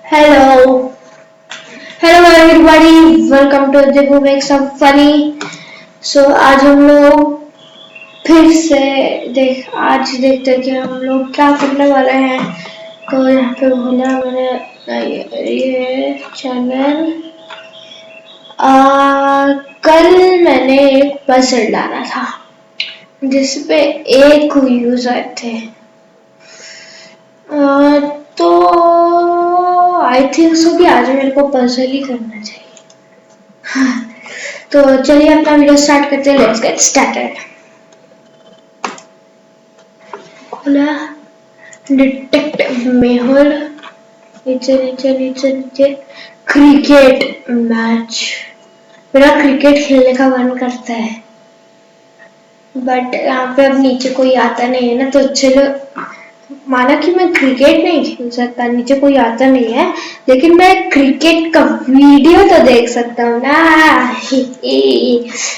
Hello, hello everybody. Welcome to Jibu Make Some Funny. आज हम लोग फिर से आज देखते हैं कि हम लोग क्या करने वाले हैं। तो यहाँ पे बोला मैंने ये चैनल कल मैंने एक पजल डाला था जिसपे एक व्यूज आए थे। तो आई थिंक सो कि आज मेरे को पजल ही करना चाहिए। हाँ, तो चलिए अपना वीडियो स्टार्ट करते हैं। Let's get started. खुला डिटेक्टिव मेहुल, नीचे नीचे नीचे नीचे क्रिकेट मैच। मेरा क्रिकेट खेलने का मन करता है बट यहाँ पे अब नीचे कोई आता नहीं है ना, तो चलो माना कि मैं क्रिकेट नहीं खेल सकता, नीचे कोई आता नहीं है, लेकिन मैं क्रिकेट का वीडियो तो देख सकता हूँ ना।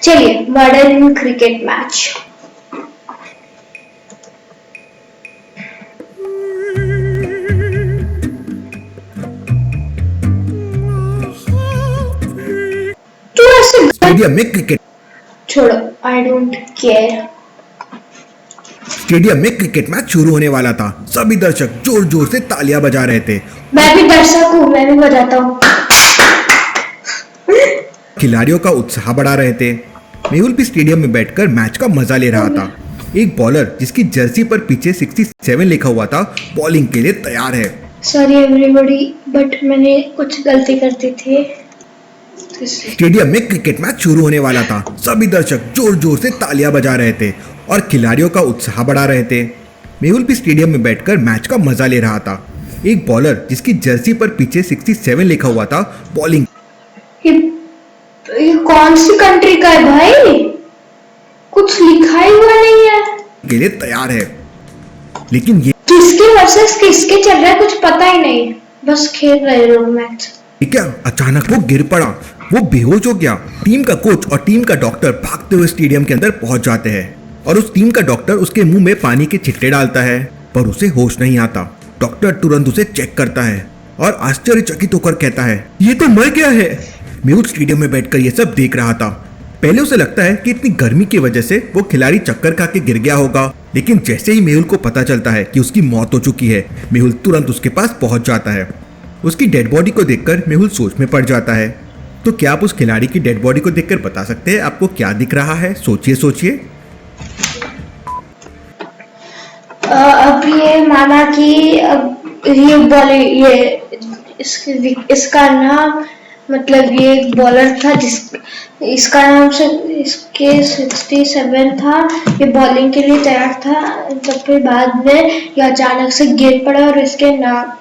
चलिए मॉडर्न क्रिकेट मैच। तू ऐसे स्टेडियम में क्रिकेट छोड़ो, आई डोंट केयर। स्टेडियम में क्रिकेट मैच शुरू होने वाला था। सभी दर्शक जोर जोर से तालियां बजा रहे थे। मैं भी दर्शक हूँ, मैं भी बजाता हूँ। खिलाड़ियों का उत्साह बढ़ा रहे थे। मेहुल भी स्टेडियम में बैठकर मैच का मजा ले रहा था। एक बॉलर जिसकी जर्सी पर पीछे 67 लिखा हुआ था, बॉलिंग के लिए तैयार है। सॉरी एवरीबॉडी, बट मैंने कुछ गलती कर दी थी। स्टेडियम में क्रिकेट मैच शुरू होने वाला था। सभी दर्शक जोर जोर से तालियां बजा रहे थे और खिलाड़ियों का उत्साह बढ़ा रहे थे। मेहुल भी स्टेडियम में बैठकर मैच का मजा ले रहा था। एक बॉलर जिसकी जर्सी पर पीछे 67 लिखा हुआ था, बॉलिंग ये कौन सी कंट्री का है भाई? कुछ लिखा ही हुआ नहीं है। के लिए तैयार है, लेकिन ये किसके वर्सेस किसके चल रहा है कुछ पता ही नहीं, बस खेल रहे लोग मैच। क्या अचानक वो गिर पड़ा, वो बेहोश हो गया। टीम का कोच और टीम का डॉक्टर भागते हुए स्टेडियम के अंदर पहुंच जाते हैं और उस टीम का डॉक्टर उसके मुंह में पानी के छिट्टे डालता है, पर उसे होश नहीं आता। डॉक्टर तुरंत उसे चेक करता है और आश्चर्यचकित होकर कहता है, ये तो मर गया है। मेहुल स्टेडियम में बैठकर ये सब देख रहा था। पहले उसे लगता है कि इतनी गर्मी की वजह से वो खिलाड़ी चक्कर खा के गिर गया होगा, लेकिन जैसे ही मेहुल को पता चलता है कि उसकी मौत हो चुकी है, मेहुल तुरंत उसके पास पहुंच जाता है। उसकी डेड बॉडी को देखकर मेहुल सोच में पड़ जाता है। तो क्या आप उस खिलाड़ी की डेड बॉडी को देखकर बता सकते हैं आपको क्या दिख रहा है? सोचिए सोचिए। अब ये माना कि अब ये बॉल इसका नाम मतलब ये एक बॉलर था इसका नाम से इसके 67 था। ये बॉलिंग के लिए तैयार था, तो फिर बाद में ये अचानक से गिर पड़ा और इसके नाक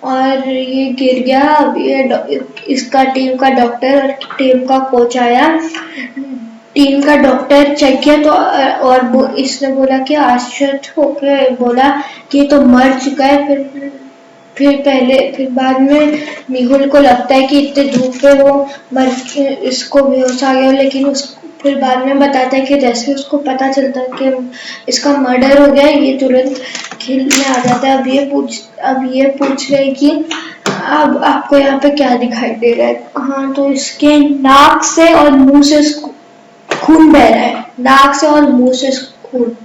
और ये गिर गया। अब ये इसका टीम का डॉक्टर और टीम का कोच आया। टीम का डॉक्टर चेक किया तो और इसने बोला कि आश्चर्य होकर बोला कि ये तो मर चुका है। फिर बाद में मेहुल को लगता है कि इतने धूप में वो इसको बेहोश आ गया, लेकिन फिर बाद में बताता है कि जैसे उसको पता चलता है कि इसका मर्डर हो गया, ये तुरंत खेलने आ जाता है। अब ये पूछ रहे कि अब आपको यहाँ पे क्या दिखाई दे रहा है? हाँ, तो इसके नाक से और मुंह से खून बह रहा है। नाक से और मुंह से खून,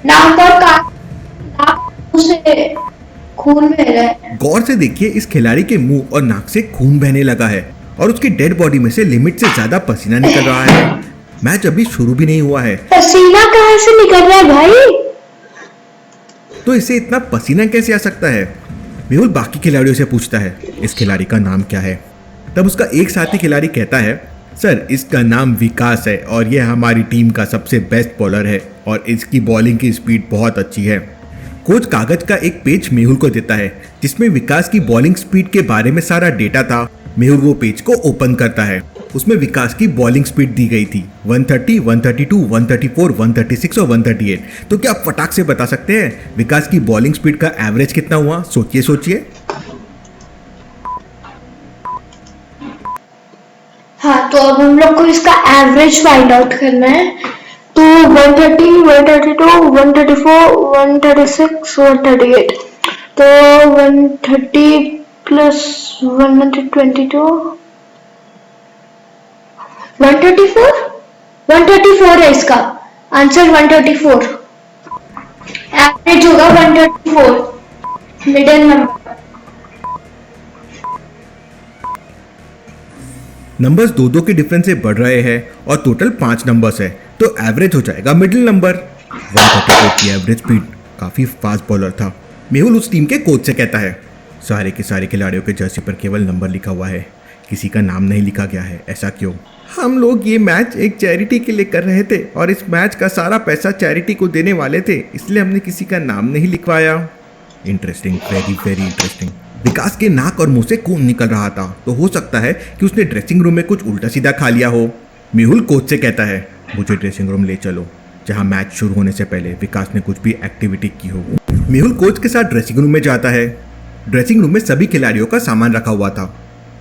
नाक और नाक से खून बह रहा है। गौर से देखिए, इस खिलाड़ी के मुंह और नाक से खून बहने लगा है और उसकी डेड बॉडी में से लिमिट से ज्यादा पसीना निकल रहा है। मैच अभी शुरू भी नहीं हुआ है। पसीना कहाँ से निकल रहा है भाई? तो इसे इतना पसीना कैसे आ सकता है? मेहुल बाकी खिलाड़ियों से पूछता है, इस खिलाड़ी का नाम क्या है? तब उसका एक साथी खिलाड़ी कहता है, सर इसका नाम विकास है और यह हमारी टीम का सबसे बेस्ट बॉलर है और इसकी बॉलिंग की स्पीड बहुत अच्छी है। कोच कागज का एक पेज मेहुल को देता है जिसमें विकास की बॉलिंग स्पीड के बारे में सारा डेटा था। मेहुल वो पेज को ओपन करता है। उसमें विकास की बॉलिंग स्पीड दी गई थी 130, 132, 134, 136 और 138। तो क्या आप फटाक से बता सकते हैं विकास की बॉलिंग स्पीड का एवरेज कितना हुआ? सोचिए सोचिए। हाँ, तो अब हम लोग को इसका एवरेज फाइंड आउट करना है। तो 130, 132, 134, 136, 138 तो 130 प्लस 122 134 134 है इसका आंसर 134 एवरेज होगा 134 मिडिल नंबर नंबर्स दो दो के डिफरेंस से बढ़ रहे हैं और टोटल 5 नंबर्स है तो एवरेज हो जाएगा मिडिल नंबर 134 की एवरेज स्पीड। काफी फास्ट बॉलर था। मेहुल उस टीम के कोच से कहता है सारे के सारे खिलाड़ियों के जर्सी पर केवल नंबर लिखा हुआ है, किसी का नाम नहीं लिखा गया है, ऐसा क्यों? हम लोग ये मैच एक चैरिटी के लिए कर रहे थे और इस मैच का सारा पैसा चैरिटी को देने वाले थे, इसलिए हमने किसी का नाम नहीं लिखवाया। Interesting, very very interesting. Vikas के नाक और मुंह से खून निकल रहा था तो हो सकता है कि उसने ड्रेसिंग रूम में कुछ उल्टा सीधा खा लिया हो। मेहुल कोच से कहता है मुझे ड्रेसिंग रूम ले चलो जहां मैच शुरू होने से पहले विकास ने कुछ भी एक्टिविटी की हो। मेहुल कोच के साथ ड्रेसिंग रूम में जाता है। ड्रेसिंग रूम में सभी खिलाड़ियों का सामान रखा हुआ था,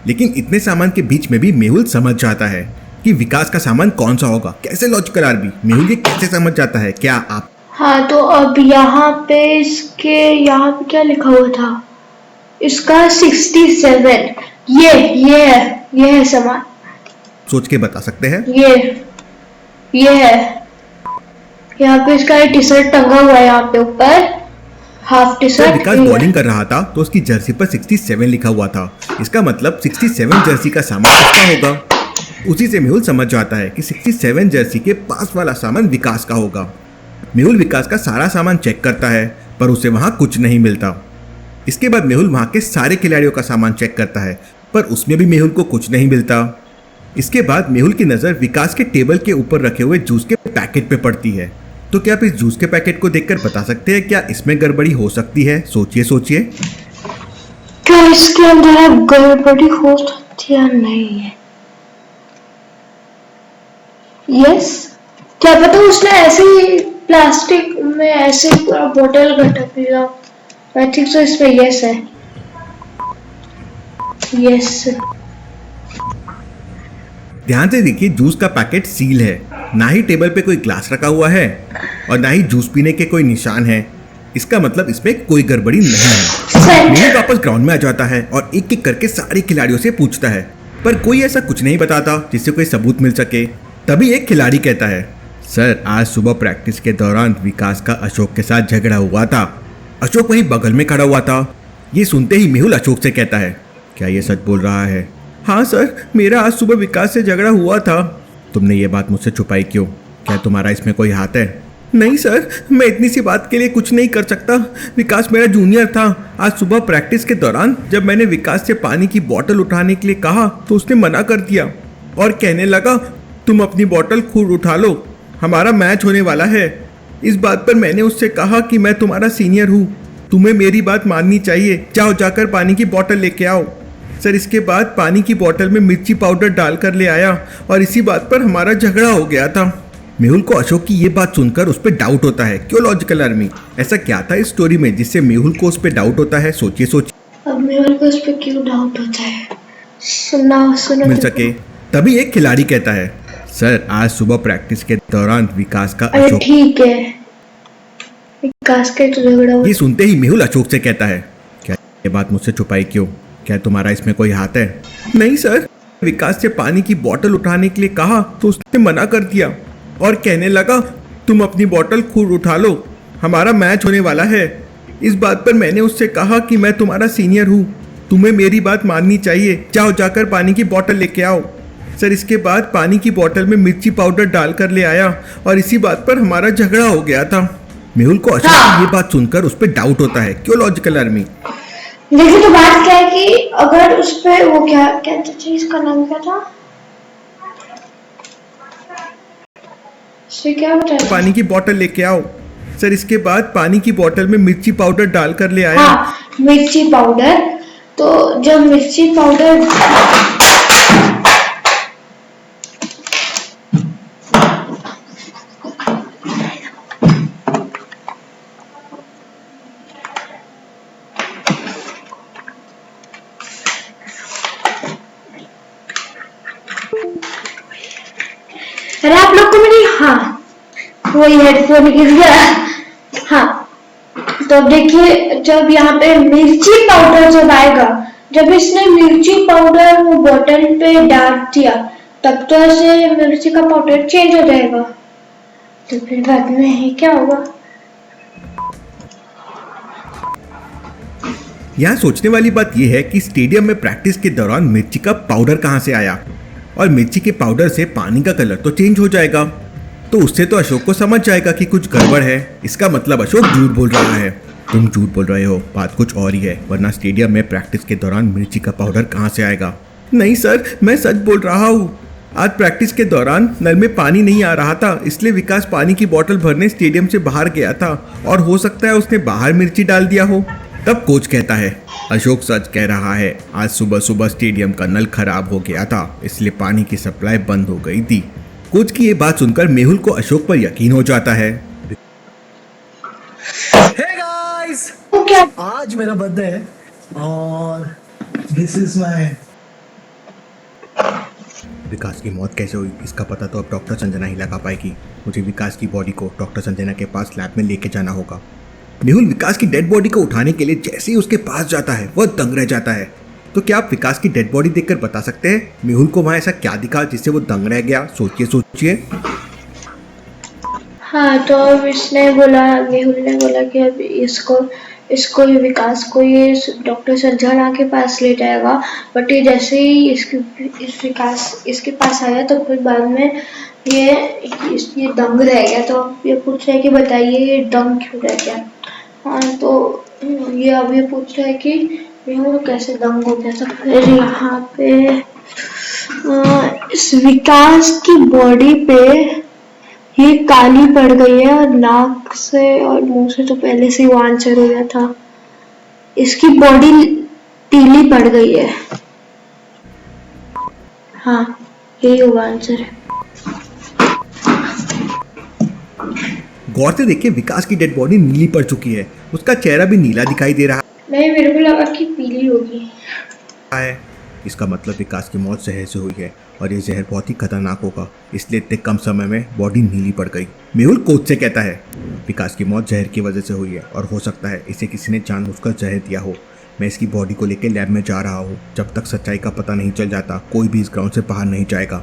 लेकिन इतने सामान के बीच में भी मेहुल समझ जाता है कि विकास का सामान कौन सा होगा। कैसे लॉजिकल आरबी, मेहुल ये कैसे समझ जाता है? क्या आप? हाँ तो अब यहाँ पे इसके यहाँ पे क्या लिखा हुआ था? इसका 67 ये है सामान। सोच के बता सकते हैं? ये है यहाँ पे इसका टी शर्ट टंगा हुआ है यहाँ पे ऊपर हाफ टी शर्ट। विकास बॉलिंग कर रहा था तो उसकी जर्सी पर 67 लिखा हुआ था, इसका मतलब 67 जर्सी का सामान उसका होगा। उसी से मेहुल समझ जाता है कि 67 जर्सी के पास वाला सामान विकास का होगा। मेहुल विकास का सारा सामान चेक करता है पर उसे वहां कुछ नहीं मिलता। इसके बाद मेहुल वहां के सारे खिलाड़ियों का सामान चेक करता है पर उसमें भी मेहुल को कुछ नहीं मिलता। इसके बाद मेहुल की नजर विकास के टेबल के ऊपर रखे हुए जूस के पैकेट पे पड़ती है। तो क्या आप इस जूस के पैकेट को देखकर बता सकते हैं क्या इसमें गड़बड़ी हो सकती है? सोचिए सोचिए। क्या इसके अंदर गड़बड़ी हो सकती है? नहीं है। यस, क्या पता उसने ऐसे ही प्लास्टिक में ऐसे पूरा बोतल गटक दिया। आई थिंक सो इसमें यस है। यस। ध्यान से देखिए, जूस का पैकेट सील है, ना ही टेबल पे कोई ग्लास रखा हुआ है और ना ही जूस पीने के कोई निशान है। इसका मतलब इसमें कोई गड़बड़ी नहीं है। मेहुल वापस ग्राउंड में आ जाता है और एक एक करके सारे खिलाड़ियों से पूछता है पर कोई ऐसा कुछ नहीं बताता जिससे कोई सबूत मिल सके। तभी एक खिलाड़ी कहता है सर, आज सुबह प्रैक्टिस के दौरान विकास का अशोक के साथ झगड़ा हुआ था। अशोक वहीं बगल में खड़ा हुआ था। ये सुनते ही मेहुल अशोक से कहता है क्या ये सच बोल रहा है? हाँ सर, मेरा आज सुबह विकास से झगड़ा हुआ था। तुमने ये बात मुझसे छुपाई क्यों? क्या तुम्हारा इसमें कोई हाथ है? नहीं सर, मैं इतनी सी बात के लिए कुछ नहीं कर सकता। विकास मेरा जूनियर था। आज सुबह प्रैक्टिस के दौरान जब मैंने विकास से पानी की बोतल उठाने के लिए कहा तो उसने मना कर दिया और कहने लगा तुम अपनी बोतल खुद उठा लो, हमारा मैच होने वाला है। इस बात पर मैंने उससे कहा कि मैं तुम्हारा सीनियर हूँ, तुम्हें मेरी बात माननी चाहिए, जाओ जाकर पानी की बोतल लेके आओ। सर, इसके बाद पानी की बोतल में मिर्ची पाउडर डालकर ले आया और इसी बात पर हमारा झगड़ा हो गया था। मेहुल को अशोक की ये बात सुनकर उस पर डाउट होता है। क्यों लॉजिकल आर्मी? ऐसा क्या था इस स्टोरी में जिससे मेहुल को उस पर डाउट होता है? सोचिए सोचिए। अब मेहुल को उस पर क्यों डाउट होता है? सुनो मिल सके। तभी एक खिलाड़ी कहता है सर, आज सुबह प्रैक्टिस के दौरान विकास का अशोक। ठीक है, विकास का तो झगड़ा हुआ। ये सुनते ही मेहुल अशोक से कहता है क्या ये बात मुझसे छुपाई क्यों? क्या तुम्हारा इसमें कोई हाथ है? नहीं सर, विकास से पानी की बोतल उठाने के लिए कहा तो उसने मना कर दिया और कहने लगा तुम अपनी बोतल खुद उठा लो, हमारा मैच होने वाला है। इस बात पर मैंने उससे कहा कि मैं तुम्हारा सीनियर हूँ, तुम्हें मेरी बात माननी चाहिए, जाओ जाकर पानी की बोतल लेके आओ। सर, इसके बाद पानी की बोतल में मिर्ची पाउडर डालकर ले आया और इसी बात पर हमारा झगड़ा हो गया था। मेहुल को अशोक की ये बात सुनकर उस पर डाउट होता है। क्यों लॉजिकल आर्मी? देखिए, तो बात क्या है कि अगर उस पे वो क्या कहते थे, इसका नाम क्या था? क्या बताया? पानी की बोतल लेके आओ। सर, इसके बाद पानी की बोतल में मिर्ची पाउडर डालकर ले आया। हाँ, मिर्ची पाउडर। तो जब मिर्ची पाउडर अरे आप लोग को मेरी, हाँ वही हेडफोन गिर गया। हाँ, तो अब देखिए, जब यहाँ पे मिर्ची पाउडर जब आएगा, जब इसने मिर्ची पाउडर वो बॉटल पे डाल दिया, तब तो ऐसे मिर्ची का पाउडर चेंज हो जाएगा। तो फिर बाद में क्या होगा? यहाँ सोचने वाली बात यह है कि स्टेडियम में प्रैक्टिस के दौरान मिर्ची का पाउडर कहाँ से आया, और मिर्ची के पाउडर से पानी का कलर तो चेंज हो जाएगा। तो उससे तो अशोक को समझ जाएगा कि कुछ गड़बड़ है। इसका मतलब अशोक झूठ बोल रहा है। तुम झूठ बोल रहे हो, बात कुछ और ही है, वरना स्टेडियम में प्रैक्टिस के दौरान मिर्ची का पाउडर कहाँ से आएगा? नहीं सर, मैं सच बोल रहा हूँ। आज प्रैक्टिस के दौरान नल में पानी नहीं आ रहा था, इसलिए विकास पानी की बोतल भरने स्टेडियम से बाहर गया था, और हो सकता है उसने बाहर मिर्ची डाल दिया हो। तब कोच कहता है, अशोक सच कह रहा है, आज सुबह सुबह स्टेडियम का नल खराब हो गया था, इसलिए पानी की सप्लाई बंद हो गई थी। कोच की ये बात सुनकर मेहुल को अशोक पर यकीन हो जाता है। Hey guys! क्या? आज मेरा बर्थडे है और दिस इज माय। विकास की मौत कैसे हुई, इसका पता तो अब डॉक्टर संजना ही लगा पाएगी। मुझे विकास की बॉडी को डॉक्टर संजना के पास लैब में लेके जाना होगा। मेहुल विकास की डेड बॉडी को उठाने के लिए जैसे ही उसके पास जाता है, वह दंग रह जाता है। तो क्या आप विकास की डेड बॉडी देखकर बता सकते हैं मेहुल को वहां ऐसा क्या दिखा जिससे वो दंग रह गया? सोचिए। हाँ, तो अब इसने बोला, मेहुल ने बोला कि अब इसको ये विकास को ये डॉक्टर संजना के पास ले जाएगा, बट ये जैसे ही विकास इसके पास आया तो फिर बाद में ये दंग रह गया। तो ये पूछ रहा है कि बताइए ये दंग क्यों रह गया? हाँ, तो ये अब ये पूछ रहा है कि मेहुल कैसे दंग हो गया। तो फिर यहाँ पे इस विकास की बॉडी पे ये काली पड़ गई है, और नाक से और मुंह से तो पहले से वो आंसर हो गया था। इसकी बॉडी पीली पड़ गई है। हाँ, यही होगा आंसर। गौर से देखिए, विकास की डेड बॉडी नीली पड़ चुकी है, उसका चेहरा भी नीला दिखाई दे रहा नहीं, मेरे को लगा कि पीली होगी। है। इसका मतलब विकास की मौत जहर से हुई है, और ये जहर बहुत ही खतरनाक होगा, इसलिए इतने कम समय में बॉडी नीली पड़ गई। मेहुल कोच से कहता है, विकास की मौत जहर की वजह से हुई है, और हो सकता है इसे किसी ने जानबूझकर जहर दिया हो। मैं इसकी बॉडी को लेकर लैब में जा रहा हूँ। जब तक सच्चाई का पता नहीं चल जाता, कोई भी इस ग्राउंड से बाहर नहीं जाएगा।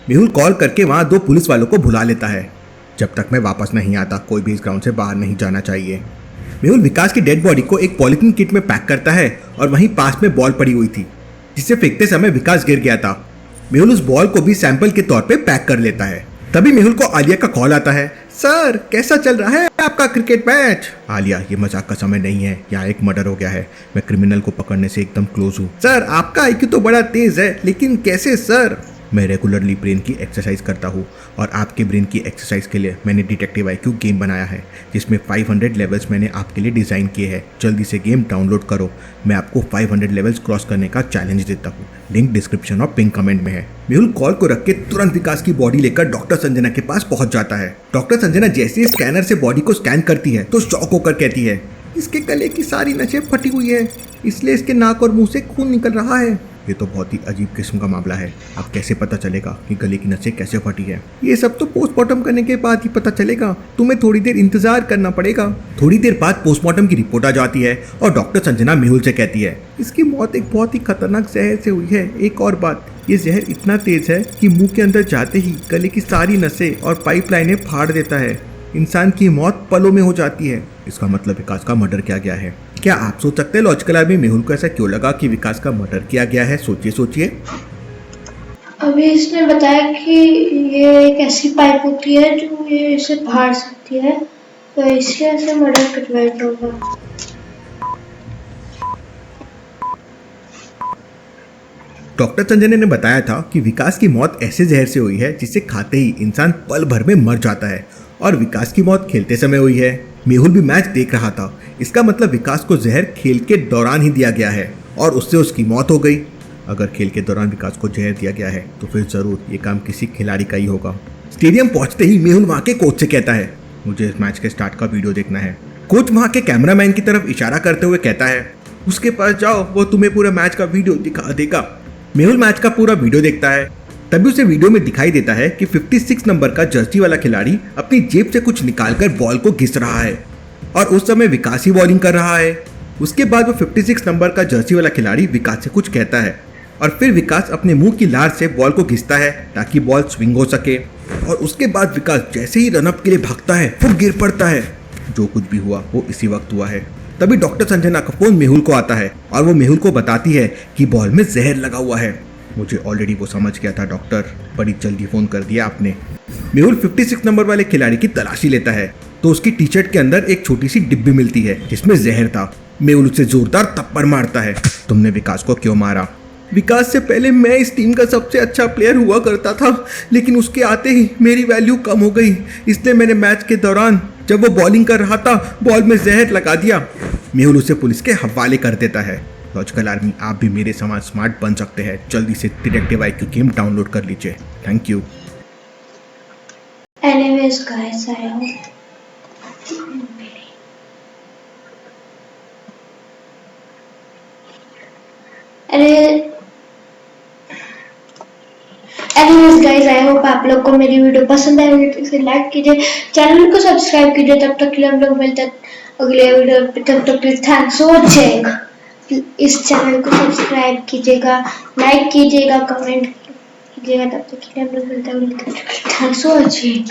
मेहुल कॉल करके वहाँ 2 पुलिस वालों को बुला लेता है। जब तक मैं वापस नहीं आता, कोई भी इस ग्राउंड से बाहर नहीं जाना चाहिए। मेहुल विकास की डेड बॉडी को एक पॉलीथीन किट में पैक करता है, और वहीं पास में बॉल पड़ी हुई थी, जिसे फेंकते समय विकास गिर गया था। मेहुल उस बॉल को भी सैंपल के तौर पे पैक कर लेता है। तभी मेहुल को आलिया का कॉल आता है, सर कैसा चल रहा है आपका क्रिकेट मैच? आलिया, ये मजाक का समय नहीं है, यहाँ एक मर्डर हो गया है, मैं क्रिमिनल को पकड़ने से एकदम क्लोज हूँ। सर आपका आईक्यू तो बड़ा तेज है, लेकिन कैसे सर? मैं रेगुलरली ब्रेन की एक्सरसाइज करता हूँ, और आपके ब्रेन की एक्सरसाइज के लिए मैंने डिटेक्टिव आईक्यू गेम बनाया है, जिसमें 500 लेवल्स मैंने आपके लिए डिज़ाइन किए हैं। जल्दी से गेम डाउनलोड करो, मैं आपको 500 लेवल्स क्रॉस करने का चैलेंज देता हूँ। लिंक डिस्क्रिप्शन और पिन कमेंट में है। मेहुल कॉल को रख के तुरंत विकास की बॉडी लेकर डॉक्टर संजना के पास पहुंच जाता है। डॉक्टर संजना जैसे ही स्कैनर से बॉडी को स्कैन करती है, तो शॉक होकर कहती है, इसके गले की सारी नसें फटी हुई है, इसलिए इसके नाक और मुंह से खून निकल रहा है। ये तो बहुत ही अजीब किस्म का मामला है। अब कैसे पता चलेगा कि गले की नसें कैसे फटी है? ये सब तो पोस्टमार्टम करने के बाद ही पता चलेगा, तुम्हें थोड़ी देर इंतजार करना पड़ेगा। थोड़ी देर बाद पोस्टमार्टम की रिपोर्ट आ जाती है, और डॉक्टर संजना मेहुल से कहती है, इसकी मौत एक बहुत ही खतरनाक जहर से हुई है। एक और बात, ये जहर इतना तेज है कि मुंह के अंदर जाते ही गले की सारी नसें और पाइपलाइनें फाड़ देता है। इंसान की मौत पलों में हो जाती है। इसका मतलब विकास का मर्डर किया गया है। क्या आप सोच सकते हैं लॉजिकल आदमी मेहुल को ऐसा क्यों लगा कि विकास का मर्डर किया गया है? सोचिए। अभी इसने बताया कि ये एक ऐसी पाइप होती है जो ये इसे फाड़ सकती है, तो इसलिए ऐसे मर्डर करवाया होगा। डॉक्टर संजय ने बताया था कि विकास की मौत ऐसे जहर से हुई है जिसे खाते ही इंसान पल भर में मर जाता है, और विकास की मौत खेलते समय हुई है। मेहुल भी मैच देख रहा था, इसका मतलब विकास को जहर खेल के दौरान ही दिया गया है, और उससे उसकी मौत हो गई। अगर खेल के दौरान विकास को जहर दिया गया है, तो फिर जरूर ये काम किसी खिलाड़ी का ही होगा। स्टेडियम पहुंचते ही मेहुल वहां के कोच से कहता है, मुझे इस मैच के स्टार्ट का वीडियो देखना है। कोच वहां के कैमरामैन की तरफ इशारा करते हुए कहता है, उसके पास जाओ, वो तुम्हें पूरा मैच का वीडियो दिखा देगा। मेहुल मैच का पूरा वीडियो देखता है। तभी उसे वीडियो में दिखाई देता है कि 56 नंबर का जर्सी वाला खिलाड़ी अपनी जेब से कुछ निकालकर बॉल को घिस रहा है। और उस समय विकास ही बॉलिंग कर रहा है। उसके बाद वो 56 नंबर का जर्सी वाला खिलाड़ी विकास से कुछ कहता है और फिर विकास अपने मुंह की लार से बॉल को घिसता है ताकि बॉल स्विंग हो सके। और उसके बाद विकास जैसे ही रनअप के लिए भागता है वो गिर पड़ता है। जो कुछ भी हुआ वो इसी वक्त हुआ है। तभी डॉक्टर संजना का फोन मेहुल को आता है और वो मेहुल को बताती है कि बॉल में जहर लगा हुआ है। मुझे ऑलरेडी वो समझ गया था डॉक्टर, बड़ी जल्दी फोन कर दिया आपने। मेहुल 56 नंबर वाले खिलाड़ी की तलाशी लेता है तो उसकी टी शर्ट के अंदर एक छोटी सी डिब्बी मिलती है जिसमें जहर था। मेहुल उसे जोरदार थप्पड़ मारता है। तुमने विकास को क्यों मारा? विकास से पहले मैं इस टीम का सबसे अच्छा प्लेयर हुआ करता था, लेकिन उसके आते ही मेरी वैल्यू कम हो गई, इसलिए मैंने मैच के दौरान जब वो बॉलिंग कर रहा था बॉल में जहर लगा दिया। मेहुल उसे पुलिस के हवाले कर देता है। लॉजिकल आर्मी, आप भी मेरे समान स्मार्ट बन सकते हैं। जल्दी से डिटेक्टिव IQ गेम डाउनलोड कर लीजिए। Thank you. Anyways guys, I hope Anyways guys, I hope आप लोग को मेरी वीडियो पसंद आई। इसे लाइक कीजिए, चैनल को सब्सक्राइब कीजिए। तब तक के लिए हम लोग मिलते हैं अगले वीडियो पे। तब तक के लिए थैंक्स फॉर वॉचिंग। इस चैनल को सब्सक्राइब कीजिएगा, लाइक कीजिएगा, कमेंट कीजिएगा। तब तक के लिए हम लोग मिलते हैं। Thanks for watching.